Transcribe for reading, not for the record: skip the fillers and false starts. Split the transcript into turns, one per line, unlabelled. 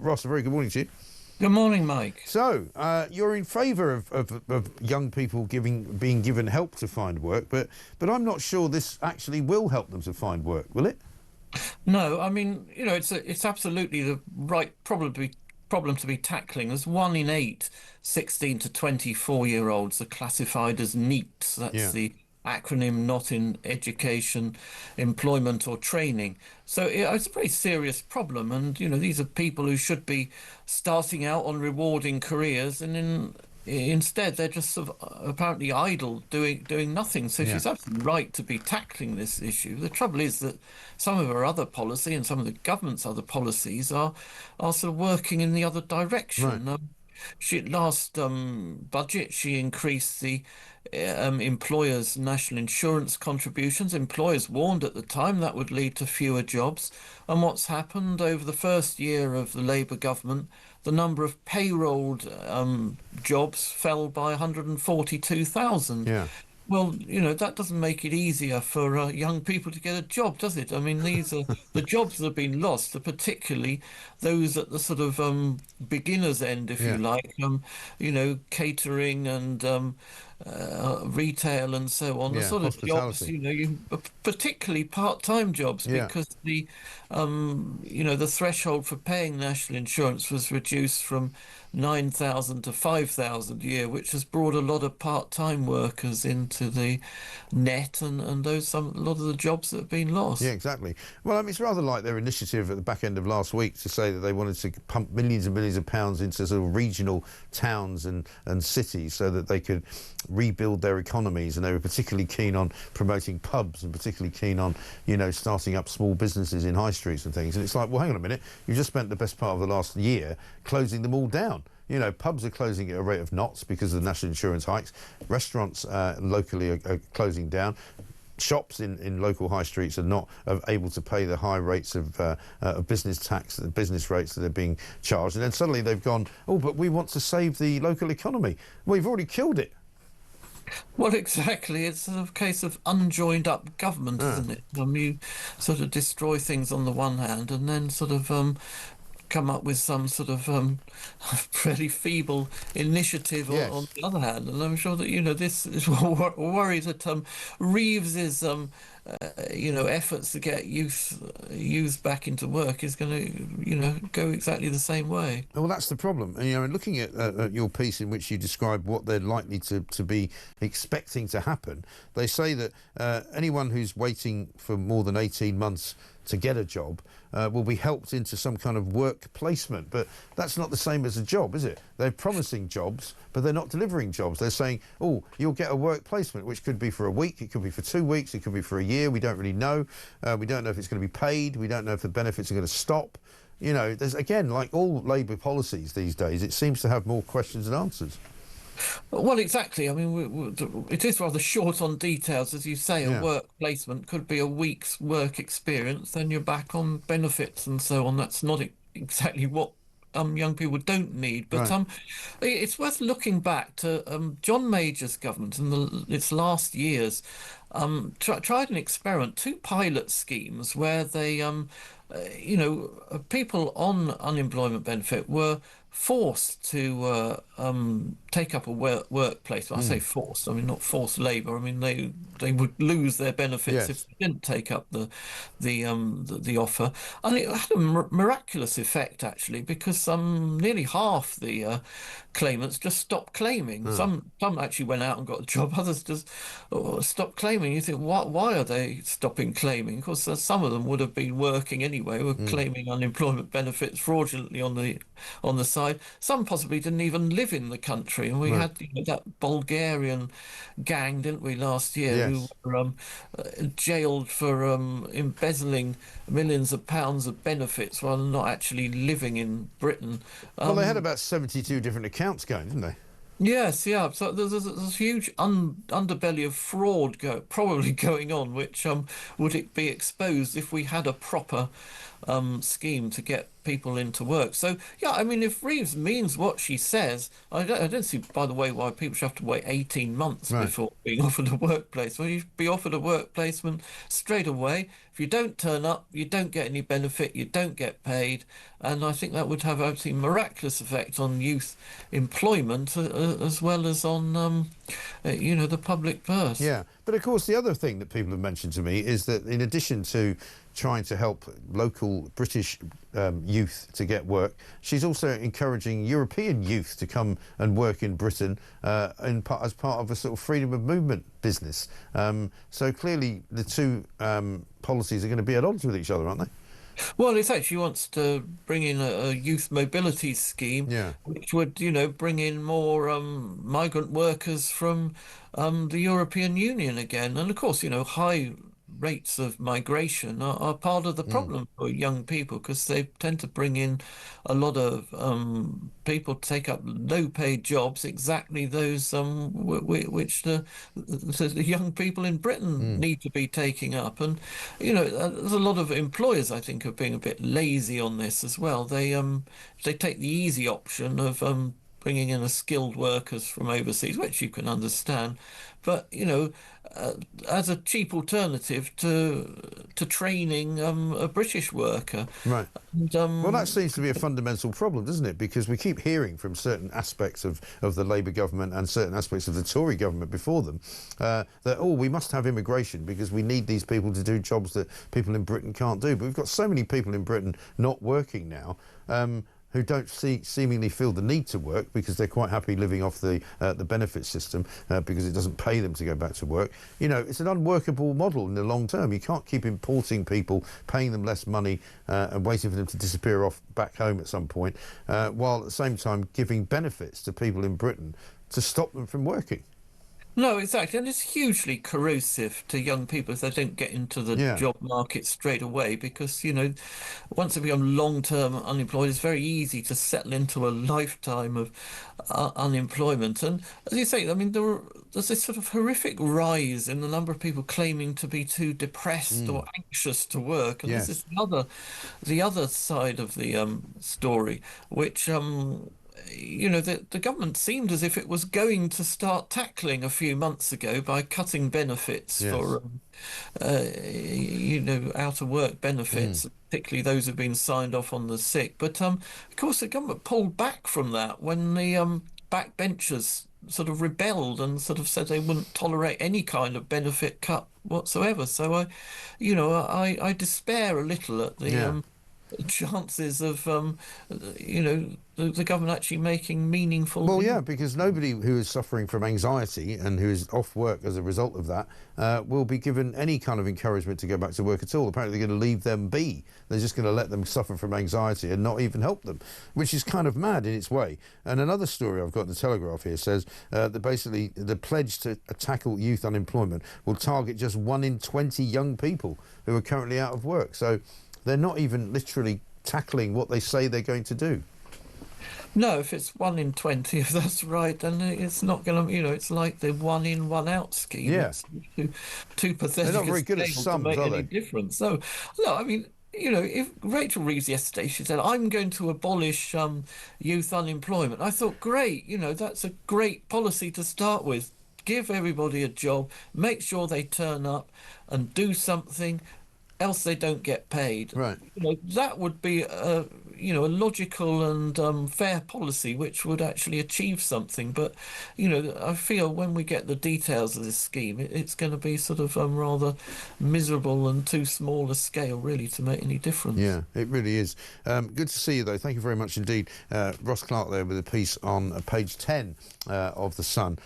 Ross, a very good morning to you.
Good morning, Mike.
So, you're in favour of young people being given help to find work, but I'm not sure this actually will help them to find work, will it?
No, I mean, it's absolutely the right problem to be tackling. As 1 in 8 16 to 24-year-olds are classified as NEETs. That's
Yeah.
the acronym, not in education, employment or training. So it's a very serious problem. And, these are people who should be starting out on rewarding careers, and instead they're just sort of apparently idle, doing nothing. So
Yeah.
she's absolutely right to be tackling this issue. The trouble is that some of her other policy and some of the government's other policies are sort of working in the other
Right.
direction. She last budget she increased the employers' national insurance contributions. Employers warned at the time that would lead to fewer jobs, and what's happened over the first year of the Labour government, the number of payrolled jobs fell by 142,000.
Yeah.
Well, that doesn't make it easier for young people to get a job, does it? I mean, these are the jobs that have been lost are particularly those at the sort of beginner's end, if you
Yeah.
like, catering and retail and so on, the
Yeah.
sort of jobs,
Hospitality.
particularly part-time jobs,
Yeah.
because the threshold for paying national insurance was reduced from 9,000 to 5,000 a year, which has brought a lot of part-time workers into the net, and a lot of the jobs that have been
Yeah,
lost.
exactly. Well, I mean, it's rather like their initiative at the back end of last week to say that they wanted to pump millions and millions of pounds into sort of regional towns and cities so that they could rebuild their economies, and they were particularly keen on promoting pubs and particularly keen on, starting up small businesses in high streets and things. And it's like, well, hang on a minute, you've just spent the best part of the last year closing them all down. Pubs are closing at a rate of knots because of the national insurance hikes. Restaurants locally are closing down. Shops in local high streets are not able to pay the high rates of business tax, the business rates that are being charged. And then suddenly they've gone, oh, but we want to save the local economy. Well, you've already killed it.
Well, exactly. It's sort of a case of unjoined up government,
Ah,
isn't it? You sort of destroy things on the one hand, and then sort of come up with some sort of pretty feeble initiative on
yes.
the other hand. And I'm sure that this is worried that Reeves's efforts to get youth back into work is going to go exactly the same way.
Well, that's the problem. And, looking at your piece in which you describe what they're likely to be expecting to happen, they say that anyone who's waiting for more than 18 months to get a job will be helped into some kind of work placement. But that's not the same as a job, is it? They're promising jobs, but they're not delivering jobs. They're saying, oh, you'll get a work placement, which could be for a week, it could be for 2 weeks, it could be for a year. We don't really know. We don't know if it's going to be paid. We don't know if the benefits are going to stop. There's, again, like all Labour policies these days, it seems to have more questions than answers.
Well, exactly. I mean, it is rather short on details, as you say. A
Yeah.
work placement could be a week's work experience, then you're back on benefits and so on. That's not exactly what young people don't need. But
Right.
it's worth looking back to John Major's government in its last years. Tried an experiment, two pilot schemes where they, people on unemployment benefit were forced to take up a workplace. I say forced, I mean not forced labour. I mean they would lose their benefits
Yes.
if they didn't take up the offer, and it had a miraculous effect actually, because nearly half the claimants just stopped claiming. Some actually went out and got a job. Others just stopped claiming. You think, why are they stopping claiming? Of course, some of them would have been working anyway, were claiming unemployment benefits fraudulently on the side. Some possibly didn't even live in the country. And we
Right.
had that Bulgarian gang, didn't we, last year, who
Yes.
were jailed for embezzling millions of pounds of benefits while not actually living in Britain.
Well, they had about 72 different accounts going, didn't they?
Yes, yeah. So there's a huge underbelly of fraud probably going on, which would it be exposed if we had a proper scheme to get people into work. So yeah, I mean, if Reeves means what she says, I don't see, by the way, why people should have to wait 18 months
Right.
before being offered a work placement. You should be offered a work placement straight away. If you don't turn up, you don't get any benefit, you don't get paid, and I think that would have absolutely miraculous effect on youth employment as well as on the public purse.
Yeah, but of course the other thing that people have mentioned to me is that in addition to trying to help local British youth to get work, she's also encouraging European youth to come and work in Britain as part of a sort of freedom of movement business. So clearly the two policies are going to be at odds with each other, aren't they?
Well, it actually wants to bring in a youth mobility scheme,
Yeah.
which would, bring in more migrant workers from the European Union again. And of course, high rates of migration are part of the
Mm.
problem for young people because they tend to bring in a lot of people to take up low-paid jobs, exactly those which the young people in Britain
Mm.
need to be taking up. And there's a lot of employers, I think, are being a bit lazy on this as well. They take the easy option of bringing in a skilled workers from overseas, which you can understand, but as a cheap alternative to training a British worker.
Right.
And,
Well, that seems to be a fundamental problem, doesn't it? Because we keep hearing from certain aspects of the Labour government and certain aspects of the Tory government before them that, oh, we must have immigration because we need these people to do jobs that people in Britain can't do. But we've got so many people in Britain not working now who don't seemingly feel the need to work because they're quite happy living off the benefit system because it doesn't pay them to go back to work. It's an unworkable model in the long term. You can't keep importing people, paying them less money and waiting for them to disappear off back home at some point, while at the same time giving benefits to people in Britain to stop them from working.
No, exactly. And it's hugely corrosive to young people if they don't get into the
Yeah.
job market straight away because, once they become long-term unemployed, it's very easy to settle into a lifetime of unemployment. And as you say, I mean, there's this sort of horrific rise in the number of people claiming to be too depressed or anxious to work. And this
Yes.
is the other side of the story, which the government seemed as if it was going to start tackling a few months ago by cutting benefits
Yes.
for, out of work benefits, particularly those who've been signed off on the sick. But of course, the government pulled back from that when the backbenchers sort of rebelled and sort of said they wouldn't tolerate any kind of benefit cut whatsoever. So I despair a little at the
Yeah.
chances of the government actually making meaningful.
Well, yeah, because nobody who is suffering from anxiety and who is off work as a result of that will be given any kind of encouragement to go back to work at all. Apparently, they're going to leave them be. They're just going to let them suffer from anxiety and not even help them, which is kind of mad in its way. And another story I've got in the Telegraph here says that basically the pledge to tackle youth unemployment will target just 1 in 20 young people who are currently out of work. So they're not even literally tackling what they say they're going to do.
No, if it's 1 in 20, if that's right, then it's not going to, it's like the 1 in, 1 out scheme.
Yeah.
It's too pathetic.
They're not very good at
to
sums,
make
are
any
they?
difference. So, no, I mean, if Rachel Reeves yesterday, she said, I'm going to abolish youth unemployment. I thought, great, that's a great policy to start with. Give everybody a job, make sure they turn up and do something, else they don't get paid.
Right.
That would be a logical and fair policy which would actually achieve something. But I feel when we get the details of this scheme, it's going to be sort of rather miserable and too small a scale really to make any difference.
Yeah, it really is. Good to see you, though. Thank you very much indeed. Ross Clark there with a piece on page 10 of The Sun.